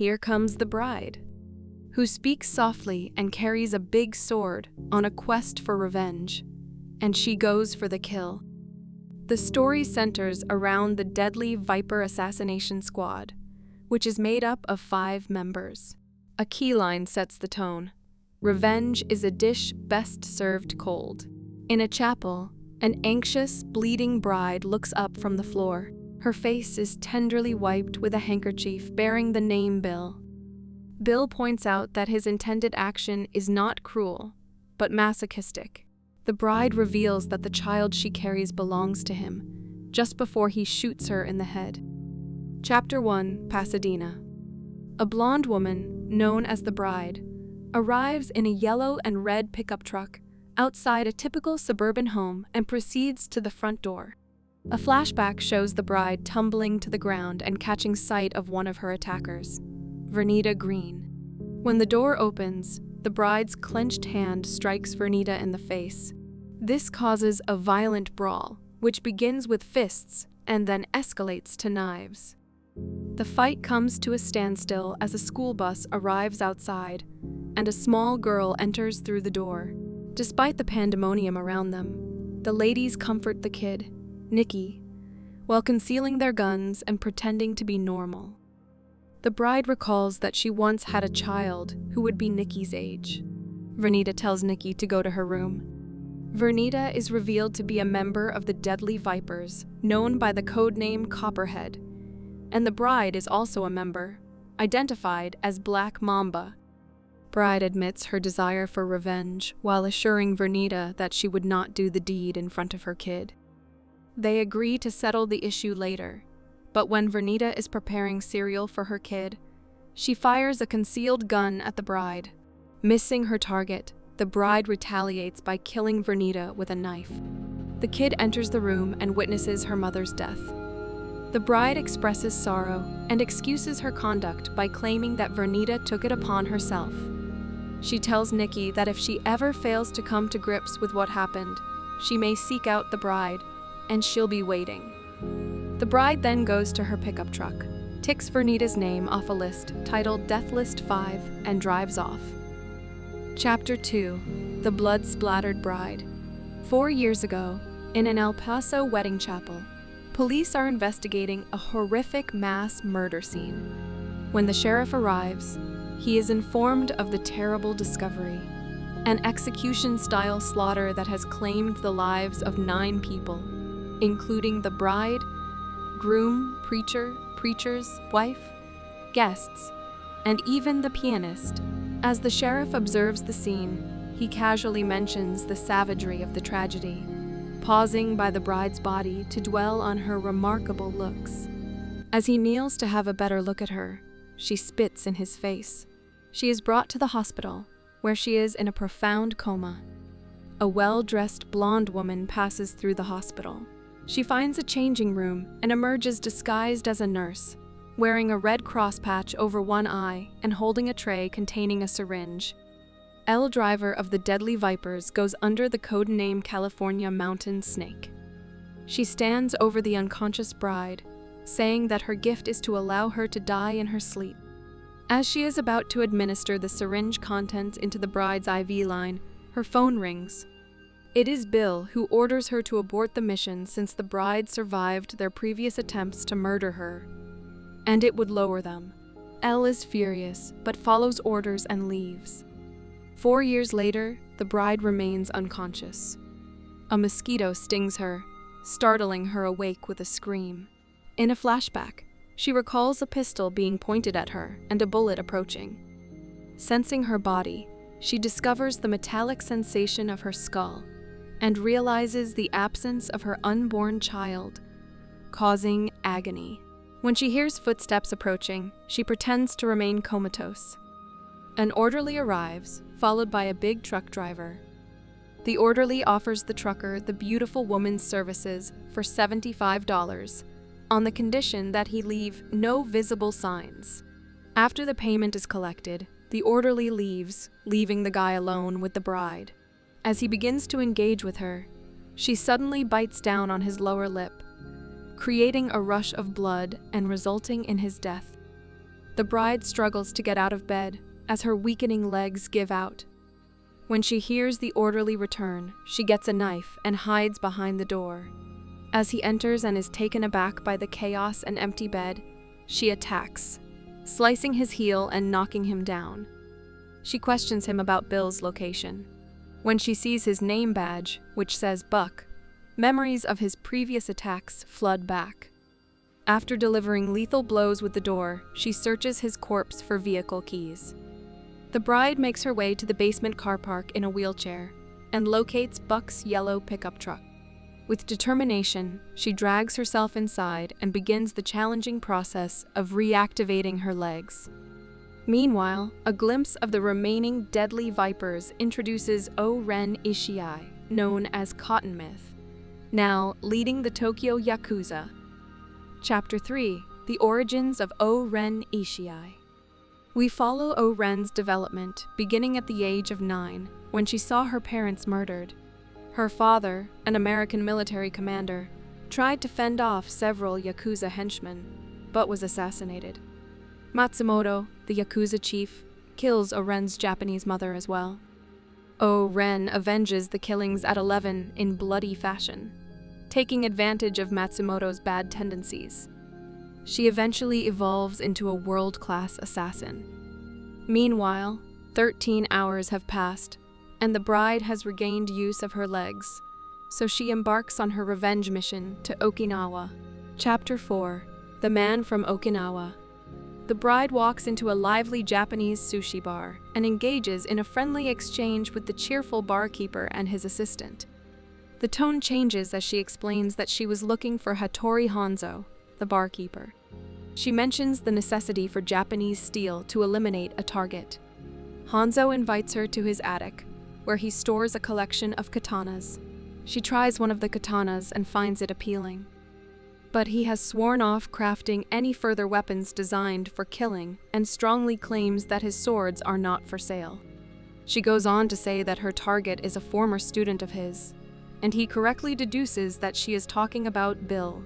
here comes the bride, who speaks softly and carries a big sword on a quest for revenge, and she goes for the kill. The story centers around the Deadly Viper Assassination Squad, which is made up of 5 members. A key line sets the tone: revenge is a dish best served cold. In a chapel, an anxious, bleeding bride looks up from the floor. Her face is tenderly wiped with a handkerchief bearing the name Bill. Bill points out that his intended action is not cruel, but masochistic. The bride reveals that the child she carries belongs to him, just before he shoots her in the head. Chapter 1, Pasadena. A blonde woman, known as the bride, arrives in a yellow and red pickup truck outside a typical suburban home and proceeds to the front door. A flashback shows the bride tumbling to the ground and catching sight of one of her attackers, Vernita Green. When the door opens, the bride's clenched hand strikes Vernita in the face. This causes a violent brawl, which begins with fists and then escalates to knives. The fight comes to a standstill as a school bus arrives outside, and a small girl enters through the door. Despite the pandemonium around them, the ladies comfort the kid, Nikki, while concealing their guns and pretending to be normal. The bride recalls that she once had a child who would be Nikki's age. Vernita tells Nikki to go to her room. Vernita is revealed to be a member of the Deadly Vipers, known by the codename Copperhead, and the bride is also a member, identified as Black Mamba. Bride admits her desire for revenge while assuring Vernita that she would not do the deed in front of her kid. They agree to settle the issue later, but when Vernita is preparing cereal for her kid, she fires a concealed gun at the bride. Missing her target, the bride retaliates by killing Vernita with a knife. The kid enters the room and witnesses her mother's death. The bride expresses sorrow and excuses her conduct by claiming that Vernita took it upon herself. She tells Nikki that if she ever fails to come to grips with what happened, she may seek out the bride, and she'll be waiting. The bride then goes to her pickup truck, ticks Vernita's name off a list titled Death List 5, and drives off. Chapter 2, The Blood-Splattered Bride. 4 years ago, in an El Paso wedding chapel, police are investigating a horrific mass murder scene. When the sheriff arrives, he is informed of the terrible discovery, an execution-style slaughter that has claimed the lives of 9 people, including the bride, groom, preacher's wife, guests, and even the pianist. As the sheriff observes the scene, he casually mentions the savagery of the tragedy, pausing by the bride's body to dwell on her remarkable looks. As he kneels to have a better look at her, she spits in his face. She is brought to the hospital, where she is in a profound coma. A well-dressed blonde woman passes through the hospital. She finds a changing room and emerges disguised as a nurse, wearing a red cross patch over one eye and holding a tray containing a syringe. Elle Driver of the Deadly Vipers goes under the codename California Mountain Snake. She stands over the unconscious bride, saying that her gift is to allow her to die in her sleep. As she is about to administer the syringe contents into the bride's IV line, her phone rings. It is Bill, who orders her to abort the mission since the bride survived their previous attempts to murder her, and it would lower them. Elle is furious, but follows orders and leaves. 4 years later, the bride remains unconscious. A mosquito stings her, startling her awake with a scream. In a flashback, she recalls a pistol being pointed at her and a bullet approaching. Sensing her body, she discovers the metallic sensation of her skull and realizes the absence of her unborn child, causing agony. When she hears footsteps approaching, she pretends to remain comatose. An orderly arrives, followed by a big truck driver. The orderly offers the trucker the beautiful woman's services for $75, on the condition that he leave no visible signs. After the payment is collected, the orderly leaves, leaving the guy alone with the bride. As he begins to engage with her, she suddenly bites down on his lower lip, creating a rush of blood and resulting in his death. The bride struggles to get out of bed as her weakening legs give out. When she hears the orderly return, she gets a knife and hides behind the door. As he enters and is taken aback by the chaos and empty bed, she attacks, slicing his heel and knocking him down. She questions him about Bill's location. When she sees his name badge, which says Buck, memories of his previous attacks flood back. After delivering lethal blows with the door, she searches his corpse for vehicle keys. The bride makes her way to the basement car park in a wheelchair and locates Buck's yellow pickup truck. With determination, she drags herself inside and begins the challenging process of reactivating her legs. Meanwhile, a glimpse of the remaining deadly vipers introduces O-Ren Ishii, known as Cottonmouth, now leading the Tokyo Yakuza. Chapter 3: The Origins of O-Ren Ishii. We follow O-Ren's development, beginning at the age of 9, when she saw her parents murdered. Her father, an American military commander, tried to fend off several Yakuza henchmen, but was assassinated. Matsumoto, the Yakuza chief, kills O-Ren's Japanese mother as well. O-Ren avenges the killings at 11 in bloody fashion, taking advantage of Matsumoto's bad tendencies. She eventually evolves into a world-class assassin. Meanwhile, 13 hours have passed, and the bride has regained use of her legs, so she embarks on her revenge mission to Okinawa. Chapter 4: The Man from Okinawa. The bride walks into a lively Japanese sushi bar and engages in a friendly exchange with the cheerful barkeeper and his assistant. The tone changes as she explains that she was looking for Hattori Hanzo, the barkeeper. She mentions the necessity for Japanese steel to eliminate a target. Hanzo invites her to his attic, where he stores a collection of katanas. She tries one of the katanas and finds it appealing. But he has sworn off crafting any further weapons designed for killing and strongly claims that his swords are not for sale. She goes on to say that her target is a former student of his, and he correctly deduces that she is talking about Bill.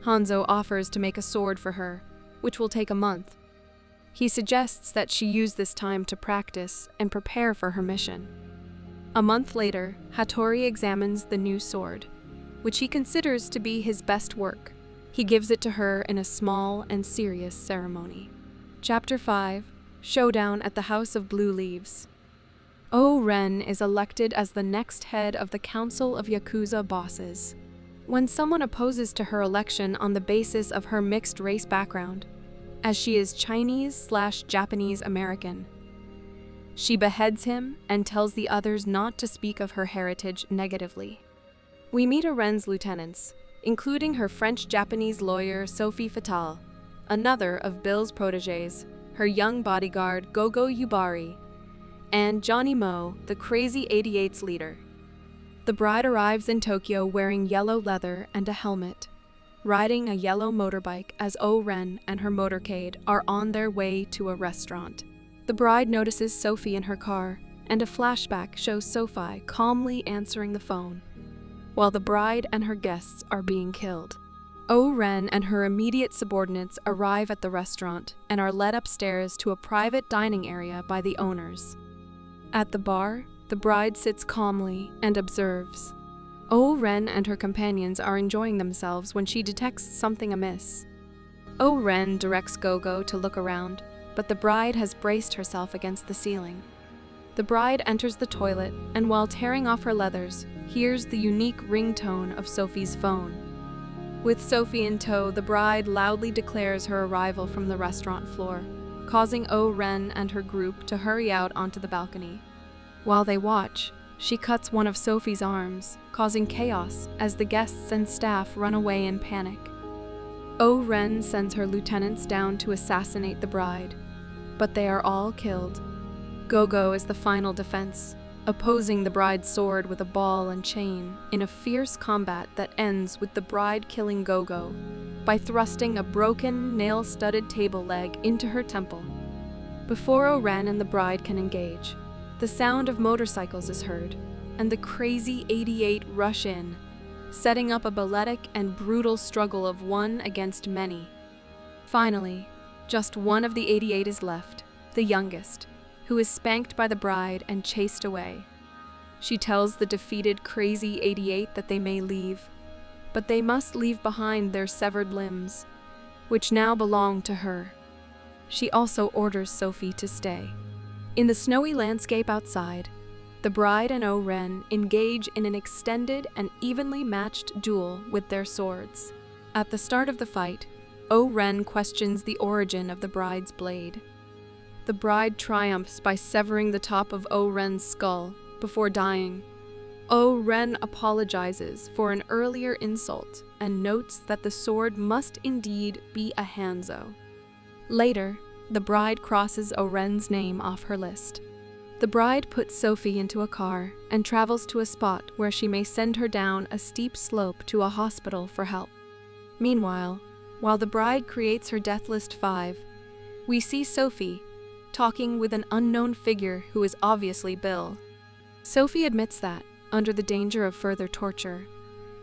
Hanzo offers to make a sword for her, which will take a month. He suggests that she use this time to practice and prepare for her mission. A month later, Hattori examines the new sword, which he considers to be his best work. He gives it to her in a small and serious ceremony. Chapter 5: Showdown at the House of Blue Leaves. O-Ren is elected as the next head of the Council of Yakuza Bosses. When someone opposes to her election on the basis of her mixed-race background, as she is Chinese/Japanese American, she beheads him and tells the others not to speak of her heritage negatively. We meet O-Ren's lieutenants, including her French-Japanese lawyer Sophie Fatal, another of Bill's protégés, her young bodyguard Gogo Yubari, and Johnny Mo, the Crazy 88's leader. The bride arrives in Tokyo wearing yellow leather and a helmet, riding a yellow motorbike as O-Ren and her motorcade are on their way to a restaurant. The bride notices Sophie in her car, and a flashback shows Sophie calmly answering the phone, while the bride and her guests are being killed. O-Ren and her immediate subordinates arrive at the restaurant and are led upstairs to a private dining area by the owners. At the bar, the bride sits calmly and observes. O-Ren and her companions are enjoying themselves when she detects something amiss. O-Ren directs Gogo to look around, but the bride has braced herself against the ceiling. The bride enters the toilet and, while tearing off her leathers, hears the unique ringtone of Sophie's phone. With Sophie in tow, the bride loudly declares her arrival from the restaurant floor, causing O-Ren and her group to hurry out onto the balcony. While they watch, she cuts one of Sophie's arms, causing chaos as the guests and staff run away in panic. O-Ren sends her lieutenants down to assassinate the bride, but they are all killed. Gogo is the final defense, opposing the bride's sword with a ball and chain in a fierce combat that ends with the bride killing Gogo by thrusting a broken, nail-studded table leg into her temple. Before O-Ren and the bride can engage, the sound of motorcycles is heard, and the Crazy 88 rush in, setting up a balletic and brutal struggle of one against many. Finally, Just one of the 88 is left, the youngest, who is spanked by the bride and chased away. She tells the defeated, crazy 88 that they may leave, but they must leave behind their severed limbs, which now belong to her. She also orders Sophie to stay. In the snowy landscape outside, the bride and O-Ren engage in an extended and evenly matched duel with their swords. At the start of the fight, O-Ren questions the origin of the bride's blade. The bride triumphs by severing the top of O-Ren's skull before dying. O-Ren apologizes for an earlier insult and notes that the sword must indeed be a Hanzo. Later, the bride crosses O-Ren's name off her list. The bride puts Sophie into a car and travels to a spot where she may send her down a steep slope to a hospital for help. Meanwhile, while the bride creates her death list 5, we see Sophie talking with an unknown figure who is obviously Bill. Sophie admits that, under the danger of further torture,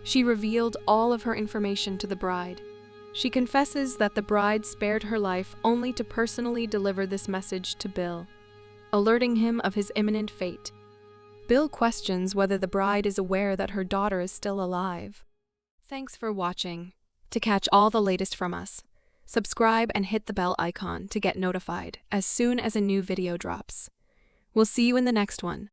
she revealed all of her information to the bride. She confesses that the bride spared her life only to personally deliver this message to Bill, alerting him of his imminent fate. Bill questions whether the bride is aware that her daughter is still alive. Thanks for watching. To catch all the latest from us, subscribe and hit the bell icon to get notified as soon as a new video drops. We'll see you in the next one.